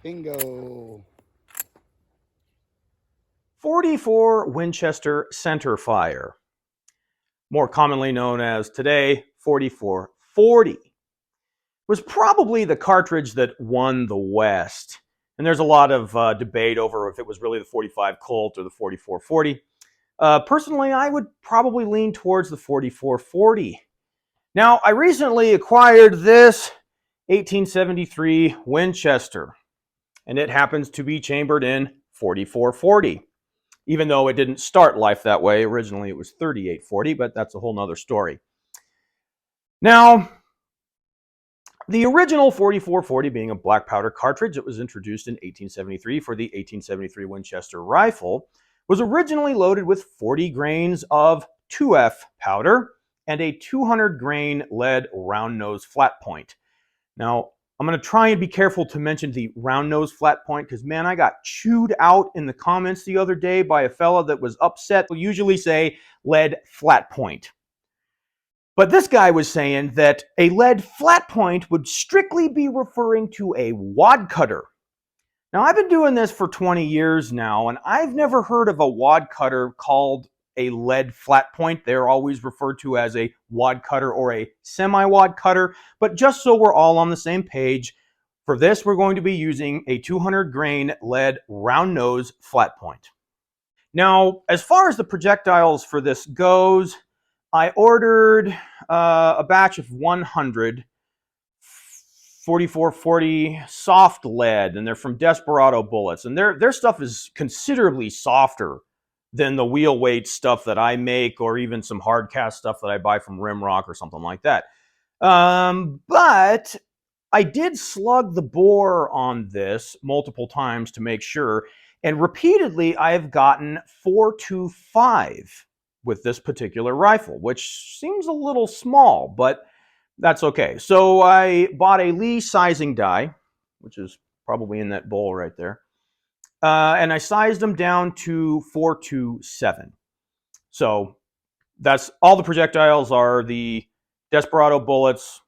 Bingo. 44 Winchester centerfire, more commonly known as today 4440, was probably the cartridge that won the West. And there's a lot of debate over if it was really the 45 Colt or the 4440. Personally, I would probably lean towards the 4440. Now, I recently acquired this 1873 Winchester, and it happens to be chambered in 4440. Even though it didn't start life that way. Originally it was 3840, but that's a whole nother story. Now, the original 4440 being a black powder cartridge that was introduced in 1873 for the 1873 Winchester rifle, was originally loaded with 40 grains of 2F powder and a 200 grain lead round nose flat point. Now, I'm going to try and be careful to mention the round nose flat point because, man, I got chewed out in the comments the other day by a fella that was upset. We'll usually say lead flat point. But this guy was saying that a lead flat point would strictly be referring to a wad cutter. Now, I've been doing this for 20 years now, and I've never heard of a wad cutter called a lead flat point. They're always referred to as a wad cutter or a semi-wad cutter. But just so we're all on the same page, for this we're going to be using a 200 grain lead round nose flat point. Now, as far as the projectiles for this goes, I ordered a batch of 100 4440 soft lead, and they're from Desperado bullets, and their stuff is considerably softer than the wheel weight stuff that I make, or even some hard cast stuff that I buy from Rimrock or something like that. But I did slug the bore on this multiple times to make sure, and repeatedly I've gotten 425 with this particular rifle, which seems a little small, but that's okay. So I bought a Lee sizing die, which is probably in that bowl right there. And I sized them down to 427. So that's all the projectiles are the Desperado bullets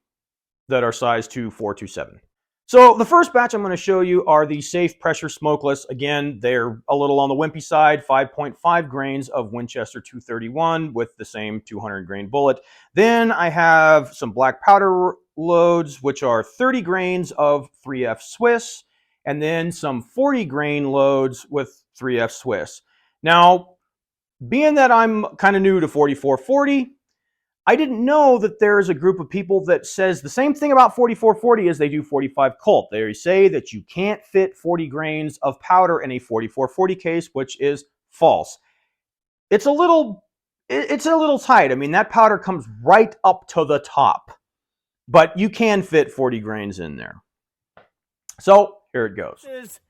that are sized to 427. So the first batch I'm going to show you are the Safe Pressure Smokeless. Again, they're a little on the wimpy side, 5.5 grains of Winchester 231 with the same 200 grain bullet. Then I have some black powder loads, which are 30 grains of 3F Swiss, and then some 40 grain loads with 3F Swiss. Now, being that I'm kind of new to 4440, I didn't know that there's a group of people that says the same thing about 4440 as they do 45 Colt. They say that you can't fit 40 grains of powder in a 4440 case, which is false. It's a little tight. I mean, that powder comes right up to the top, but you can fit 40 grains in there. So here it goes. This is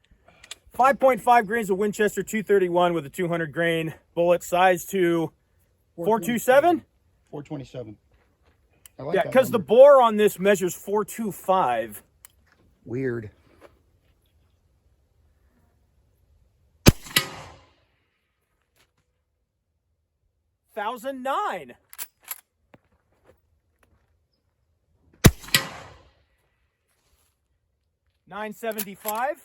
5.5 grains of Winchester 231 with a 200 grain bullet, size to 427. 427. I like yeah, because the bore on this measures 425. Weird. $1,009. $975.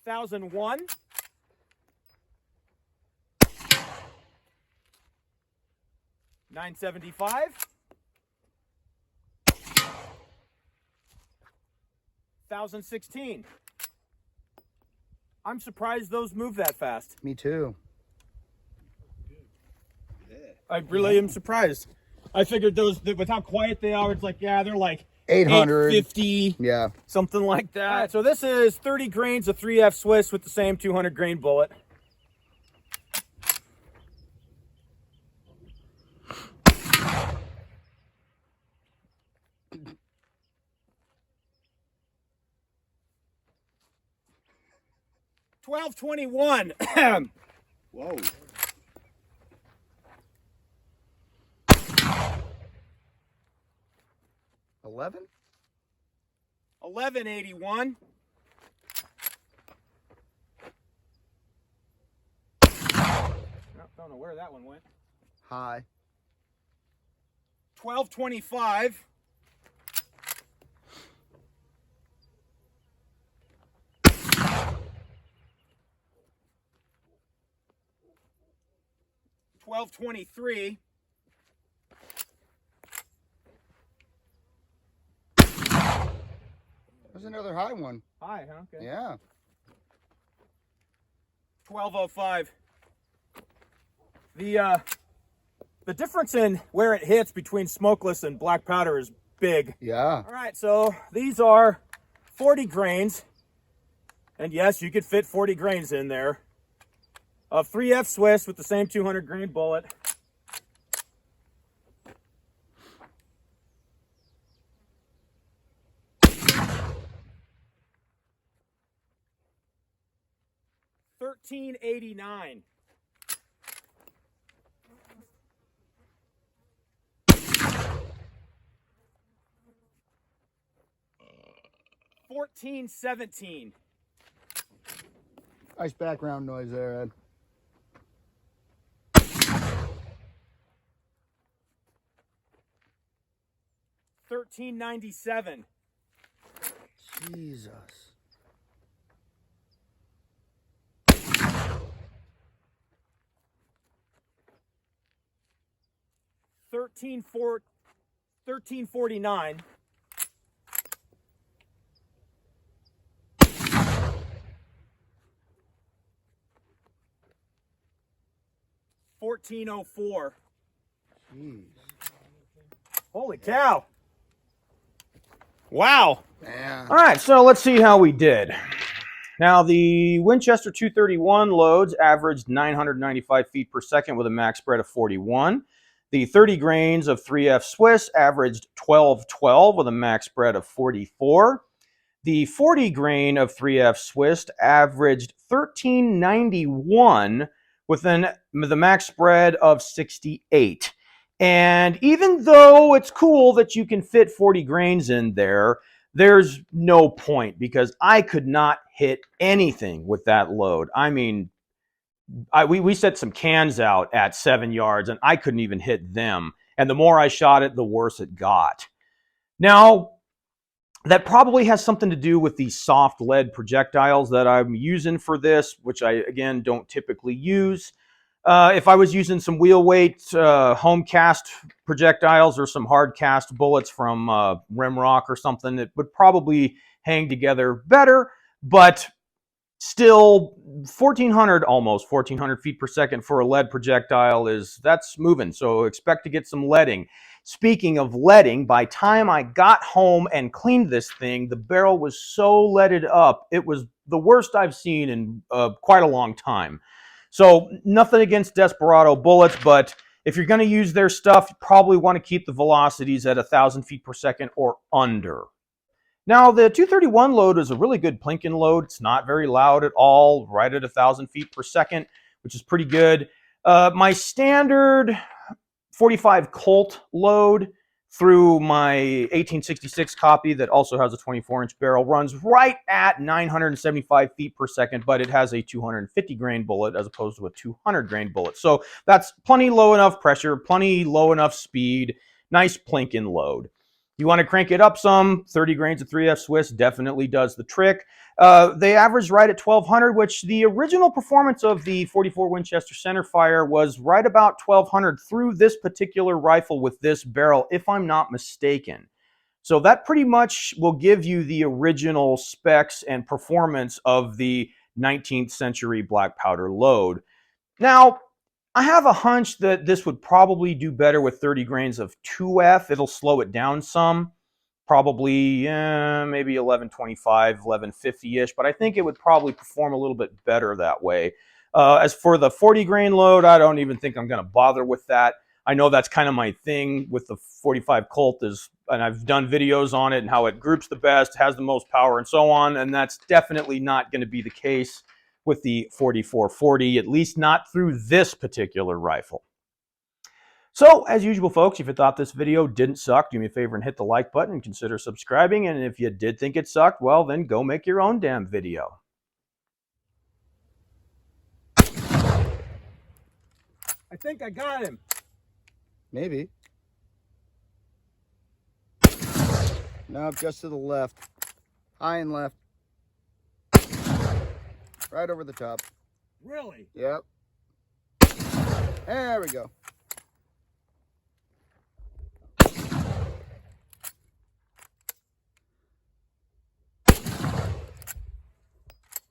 $1,001. $975. $1,016. I'm surprised those move that fast. Me too. I really am surprised. I figured those, with how quiet they are, it's like, yeah, they're like 800. 850. Yeah. Something like that. All right, so this is 30 grains of 3F Swiss with the same 200 grain bullet. $1,221. Whoa. $11? $1,181. Don't know where that one went. High. $1,225. 1223. There's another high one. High, huh? Okay. Yeah. 1205. The difference in where it hits between smokeless and black powder is big. Yeah. All right, so these are 40 grains. And yes, you could fit 40 grains in there of 3F Swiss with the same 200 grain bullet. $13.89. $14.17. Nice background noise there, Ed. $13.97. Jesus. $13.49. $14.04. Jeez. Holy cow. Wow. Yeah. All right, so let's see how we did. Now, the Winchester 231 loads averaged 995 feet per second with a max spread of 41. The 30 grains of 3F Swiss averaged 1212 with a max spread of 44. The 40 grain of 3F Swiss averaged 1391 with the max spread of 68. And even though it's cool that you can fit 40 grains in there, there's no point because I could not hit anything with that load. I mean, we set some cans out at 7 yards and I couldn't even hit them. And the more I shot it, the worse it got. Now, that probably has something to do with the soft lead projectiles that I'm using for this, which I, again, don't typically use. If I was using some wheel weight home cast projectiles or some hard cast bullets from Rimrock or something, it would probably hang together better, but still 1400, almost 1400 feet per second for a lead projectile that's moving. So expect to get some leading. Speaking of leading, by time I got home and cleaned this thing, the barrel was so leaded up. It was the worst I've seen in quite a long time. So nothing against Desperado bullets, but if you're going to use their stuff, you probably want to keep the velocities at 1,000 feet per second or under. Now, the 231 load is a really good plinking load. It's not very loud at all, right at 1,000 feet per second, which is pretty good. My standard 45 Colt load through my 1866 copy that also has a 24-inch barrel runs right at 975 feet per second, but it has a 250 grain bullet as opposed to a 200 grain bullet. So that's plenty low enough pressure, plenty low enough speed, nice plinking load. You want to crank it up some, 30 grains of 3F Swiss definitely does the trick. They averaged right at 1200, which the original performance of the 44 Winchester centerfire was right about 1200 through this particular rifle with this barrel, if I'm not mistaken. So that pretty much will give you the original specs and performance of the 19th century black powder load. Now, I have a hunch that this would probably do better with 30 grains of 2F. It'll slow it down some, probably maybe 1125, 1150-ish, but I think it would probably perform a little bit better that way. As for the 40 grain load, I don't even think I'm going to bother with that. I know that's kind of my thing with the 45 Colt and I've done videos on it and how it groups the best, has the most power and so on, and that's definitely not going to be the case with the 4440, at least not through this particular rifle. So, as usual, folks, if you thought this video didn't suck, do me a favor and hit the like button and consider subscribing. And if you did think it sucked, well, then go make your own damn video. I think I got him. Maybe. No, just to the left. High and left. Right over the top. Really? Yep. There we go.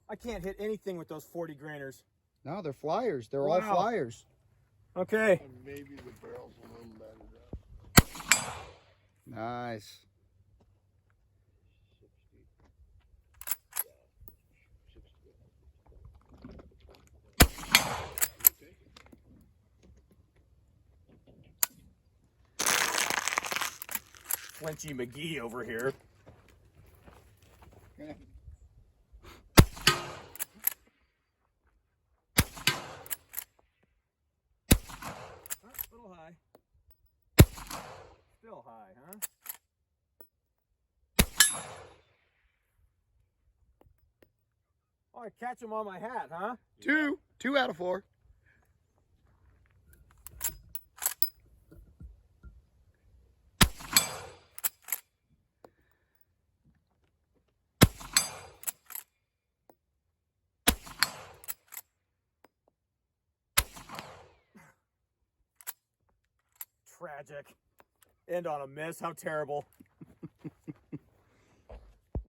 I can't hit anything with those 40 grainers. No, they're flyers. They're Wow. all flyers. Okay. And maybe the barrel's a little battered up. Nice. Flinchy McGee over here. Okay. A little high. Still high, huh? Oh, I catch him on my hat, huh? Two out of 4. Tragic. End on a miss. How terrible.